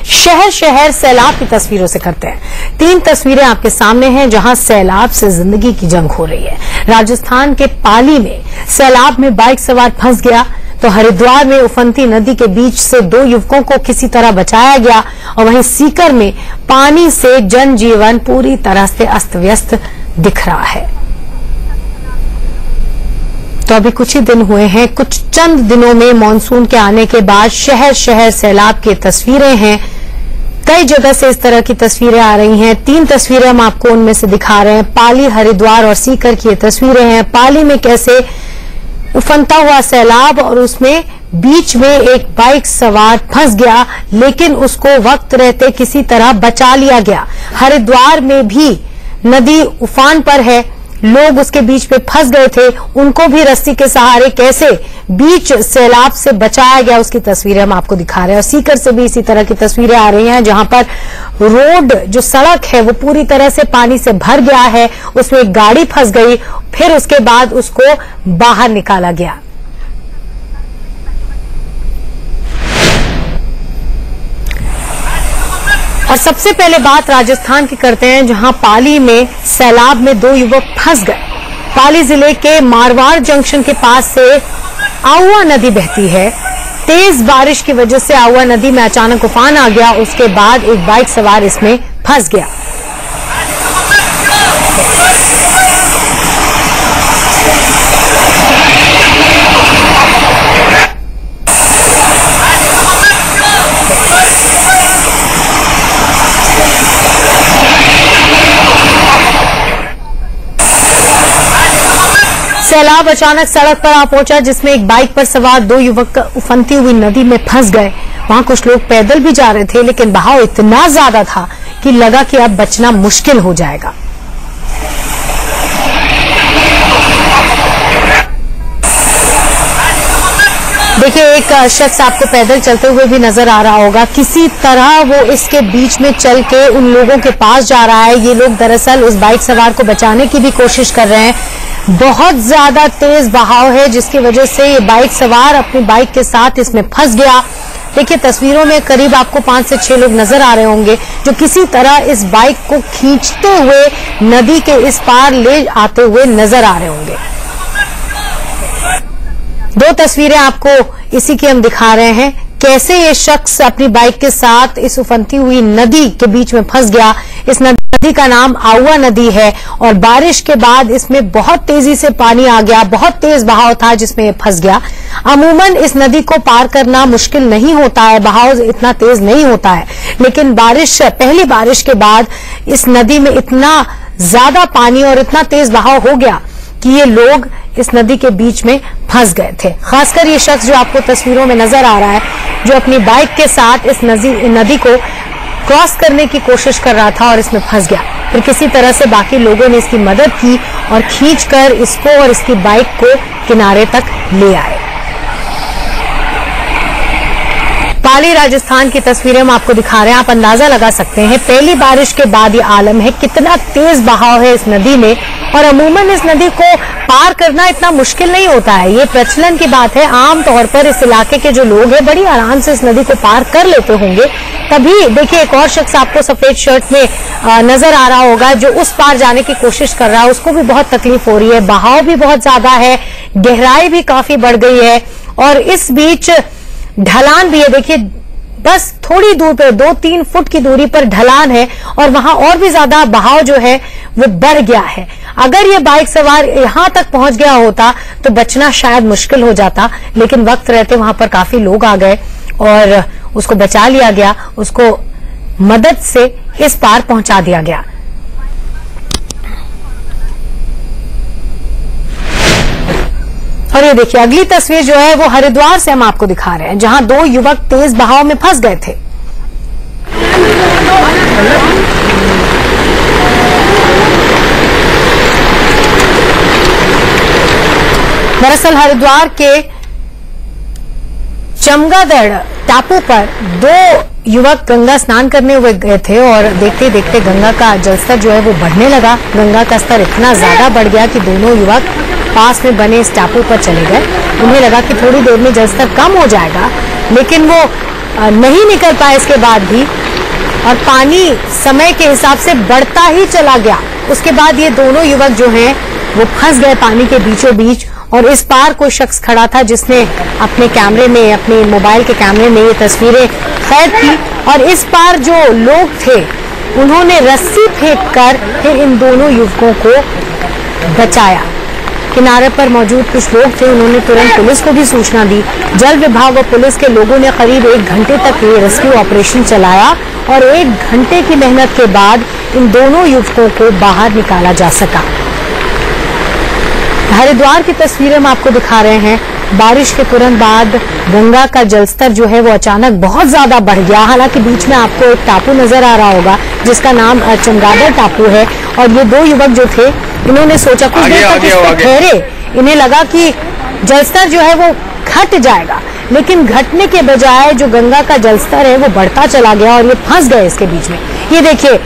शहर शहर सैलाब की तस्वीरों से करते हैं। 3 तस्वीरें आपके सामने हैं जहां सैलाब से जिंदगी की जंग हो रही है। राजस्थान के पाली में सैलाब में बाइक सवार फंस गया तो हरिद्वार में उफनती नदी के बीच से 2 युवकों को किसी तरह बचाया गया और वहीं सीकर में पानी से जनजीवन पूरी तरह से अस्त व्यस्त दिख रहा है। तो अभी कुछ ही दिन हुए हैं, कुछ चंद दिनों में मानसून के आने के बाद शहर शहर सैलाब की तस्वीरें हैं। कई जगह से इस तरह की तस्वीरें आ रही हैं। 3 तस्वीरें हम आपको उनमें से दिखा रहे हैं। पाली, हरिद्वार और सीकर की ये तस्वीरें हैं। पाली में कैसे उफनता हुआ सैलाब और उसमें बीच में एक बाइक सवार फंस गया, लेकिन उसको वक्त रहते किसी तरह बचा लिया गया। हरिद्वार में भी नदी उफान पर है, लोग उसके बीच में फंस गए थे, उनको भी रस्सी के सहारे कैसे बीच सैलाब से बचाया गया उसकी तस्वीरें हम आपको दिखा रहे हैं। और सीकर से भी इसी तरह की तस्वीरें आ रही हैं जहां पर रोड जो सड़क है वो पूरी तरह से पानी से भर गया है, उसमें एक गाड़ी फंस गई, फिर उसके बाद उसको बाहर निकाला गया। और सबसे पहले बात राजस्थान की करते हैं जहां पाली में सैलाब में 2 युवक फंस गए। पाली जिले के मारवाड़ जंक्शन के पास से आउआ नदी बहती है। तेज बारिश की वजह से आउआ नदी में अचानक उफान आ गया, उसके बाद एक बाइक सवार इसमें फंस गया। सैलाब अचानक सड़क पर आ पहुंचा जिसमें एक बाइक पर सवार 2 युवक उफनती हुई नदी में फंस गए। वहां कुछ लोग पैदल भी जा रहे थे, लेकिन बहाव इतना ज्यादा था कि लगा कि अब बचना मुश्किल हो जाएगा। देखिए, एक शख्स आपको पैदल चलते हुए भी नजर आ रहा होगा। किसी तरह वो इसके बीच में चल के उन लोगों के पास जा रहा है। ये लोग दरअसल उस बाइक सवार को बचाने की भी कोशिश कर रहे हैं। बहुत ज्यादा तेज बहाव है जिसकी वजह से ये बाइक सवार अपनी बाइक के साथ इसमें फंस गया। देखिए, तस्वीरों में करीब आपको 5 से 6 लोग नजर आ रहे होंगे जो किसी तरह इस बाइक को खींचते हुए नदी के इस पार ले आते हुए नजर आ रहे होंगे। 2 तस्वीरें आपको इसी की हम दिखा रहे हैं, कैसे ये शख्स अपनी बाइक के साथ इस उफनती हुई नदी के बीच में फंस गया। इस नदी का नाम आउआ नदी है और बारिश के बाद इसमें बहुत तेजी से पानी आ गया, बहुत तेज बहाव था जिसमें ये फंस गया। अमूमन इस नदी को पार करना मुश्किल नहीं होता है, बहाव इतना तेज नहीं होता है, लेकिन पहली बारिश के बाद इस नदी में इतना ज्यादा पानी और इतना तेज बहाव हो गया कि ये लोग इस नदी के बीच में फंस गए थे। खासकर ये शख्स जो आपको तस्वीरों में नजर आ रहा है, जो अपनी बाइक के साथ इस नदी को क्रॉस करने की कोशिश कर रहा था और इसमें फंस गया। फिर किसी तरह से बाकी लोगों ने इसकी मदद की और खींचकर इसको और इसकी बाइक को किनारे तक ले आए। पाली राजस्थान की तस्वीरें हम आपको दिखा रहे हैं। आप अंदाजा लगा सकते हैं पहली बारिश के बाद ये आलम है, कितना तेज बहाव है इस नदी में। और अमूमन इस नदी को पार करना इतना मुश्किल नहीं होता है, ये प्रचलन की बात है। आमतौर पर इस इलाके के जो लोग हैं बड़ी आराम से इस नदी को पार कर लेते होंगे। तभी देखिए, एक और शख्स आपको सफेद शर्ट में नजर आ रहा होगा जो उस पार जाने की कोशिश कर रहा है। उसको भी बहुत तकलीफ हो रही है, बहाव भी बहुत ज्यादा है, गहराई भी काफी बढ़ गई है और इस बीच ढलान भी है। देखिए, बस थोड़ी दूर पर 2-3 फुट की दूरी पर ढलान है और वहां और भी ज्यादा बहाव जो है वो बढ़ गया है। अगर ये बाइक सवार यहां तक पहुंच गया होता तो बचना शायद मुश्किल हो जाता, लेकिन वक्त रहते वहां पर काफी लोग आ गए और उसको बचा लिया गया, उसको मदद से इस पार पहुंचा दिया गया। और ये देखिए, अगली तस्वीर जो है वो हरिद्वार से हम आपको दिखा रहे हैं जहां 2 युवक तेज बहाव में फंस गए थे। दरअसल हरिद्वार के चमगादड़ टापू पर 2 युवक गंगा स्नान करने हुए गए थे और देखते देखते गंगा का जलस्तर जो है वो बढ़ने लगा। गंगा का स्तर इतना ज्यादा बढ़ गया कि दोनों युवक पास में बने इस टापू पर चले गए। उन्हें लगा कि थोड़ी देर में जलस्तर कम हो जाएगा, लेकिन वो नहीं निकल पाए इसके बाद भी, और पानी समय के हिसाब से बढ़ता ही चला गया। उसके बाद ये दोनों युवक जो हैं वो फंस गए पानी के बीचों बीच, और इस पार कोई शख्स खड़ा था जिसने अपने कैमरे में, अपने मोबाइल के कैमरे में ये तस्वीरें कैद की, और इस पार जो लोग थे उन्होंने रस्सी फेंककर फिर इन दोनों युवकों को बचाया। किनारे पर मौजूद कुछ लोग थे, उन्होंने तुरंत पुलिस को भी सूचना दी। जल विभाग और पुलिस के लोगों ने करीब 1 घंटे तक ये रेस्क्यू ऑपरेशन चलाया, और 1 घंटे की मेहनत के बाद इन दोनों युवकों को बाहर निकाला जा सका। हरिद्वार की तस्वीरें हम आपको दिखा रहे हैं। बारिश के तुरंत बाद गंगा का जलस्तर जो है वो अचानक बहुत ज्यादा बढ़ गया। हालांकि बीच में आपको एक टापू नजर आ रहा होगा जिसका नाम चमगादड़ टापू है, और ये 2 युवक जो थे इन्होंने सोचा कुछ देर तक इस पर ठहरे, इन्हें लगा कि जलस्तर जो है वो घट जाएगा, लेकिन घटने के बजाय जो गंगा का जलस्तर है वो बढ़ता चला गया और ये फंस गए इसके बीच में। ये देखिए,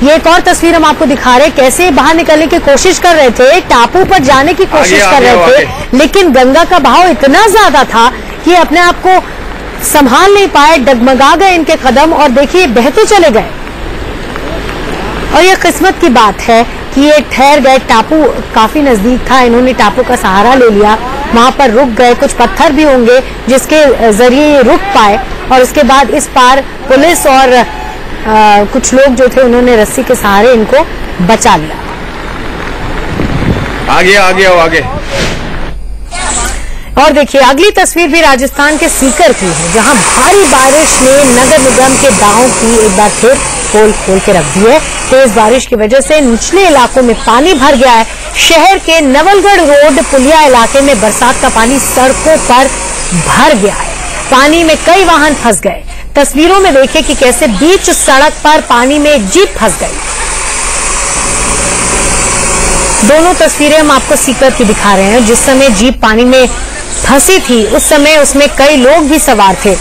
ये एक और तस्वीर हम आपको दिखा रहे हैं, कैसे बाहर निकलने की कोशिश कर रहे थे, टापू पर जाने की कोशिश कर रहे थे, लेकिन गंगा का बहाव इतना ज्यादा था कि अपने आप को संभाल नहीं पाए, डगमगा गए इनके कदम, और देखिए बहते चले गए। और ये किस्मत की बात है कि ये ठहर गए, टापू काफी नजदीक था, इन्होंने टापू का सहारा ले लिया, वहां पर रुक गए। कुछ पत्थर भी होंगे जिसके जरिए ये रुक पाए, और उसके बाद इस पार पुलिस और कुछ लोग जो थे उन्होंने रस्सी के सहारे इनको बचा लिया। आगे। और देखिए, अगली तस्वीर भी राजस्थान के सीकर की है, जहां भारी बारिश ने नगर निगम के दावों की एक बार फिर पोल खोल के रख दी है। तेज बारिश की वजह से निचले इलाकों में पानी भर गया है। शहर के नवलगढ़ रोड पुलिया इलाके में बरसात का पानी सड़कों पर भर गया है। पानी में कई वाहन फंस गए। तस्वीरों में देखिए कि कैसे बीच सड़क पर पानी में एक जीप फंस गई। दोनों तस्वीरें हम आपको सीकर की दिखा रहे हैं। जिस समय जीप पानी में फंसी थी उस समय उसमें कई लोग भी सवार थे।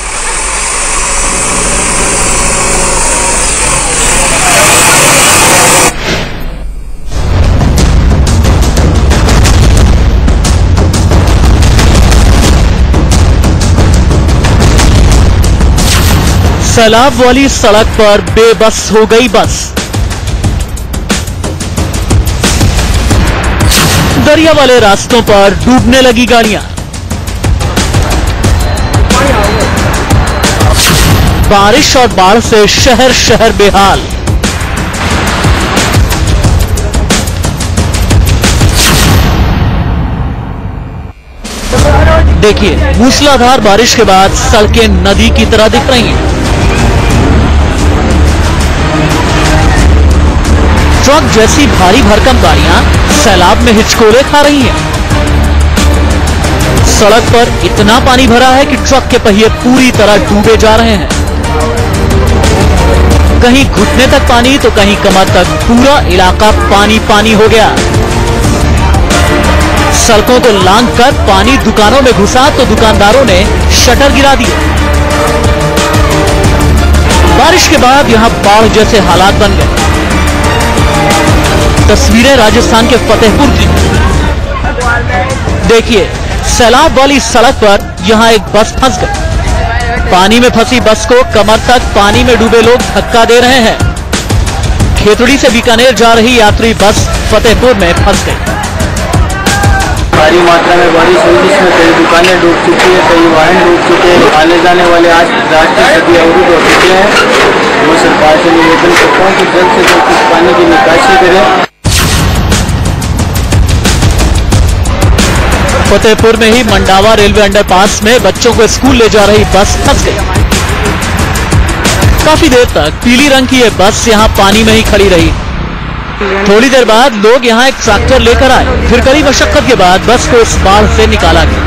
सैलाब वाली सड़क पर बेबस हो गई बस। दरिया वाले रास्तों पर डूबने लगी गाड़ियां। बारिश और बाढ़ से शहर शहर बेहाल। देखिए, मूसलाधार बारिश के बाद सड़कें नदी की तरह दिख रही हैं। ट्रक जैसी भारी भरकम गाड़ियां सैलाब में हिचकोले खा रही हैं। सड़क पर इतना पानी भरा है कि ट्रक के पहिए पूरी तरह डूबे जा रहे हैं। कहीं घुटने तक पानी तो कहीं कमर तक, पूरा इलाका पानी पानी हो गया। सड़कों को लांघ कर पानी दुकानों में घुसा तो दुकानदारों ने शटर गिरा दिए। बारिश के बाद यहां बाढ़ जैसे हालात बन गए। तस्वीरें राजस्थान के फतेहपुर की। देखिए, सैलाब वाली सड़क पर यहां एक बस फंस गई। पानी में फंसी बस को कमर तक पानी में डूबे लोग धक्का दे रहे हैं। खेतड़ी से बीकानेर जा रही यात्री बस फतेहपुर में फंस गई। भारी मात्रा में बारिश हुई जिसमें कई दुकानें डूब चुकी है, कई वाहन डूब चुके हैं। आने जाने वाले आज रास्ते सभी अवरुद्ध हो चुके हैं। वो सरकार से निवेदन करता हूँ कि जल्द से जल्द इस पानी की निकासी करें। फतेहपुर में ही मंडावा रेलवे अंडरपास में बच्चों को स्कूल ले जा रही बस फंस गई। काफी देर तक पीली रंग की यह बस यहां पानी में ही खड़ी रही। थोड़ी देर बाद लोग यहां एक ट्रैक्टर लेकर आए। फिर कड़ी मशक्कत के बाद बस को इस बाढ़ से निकाला गया।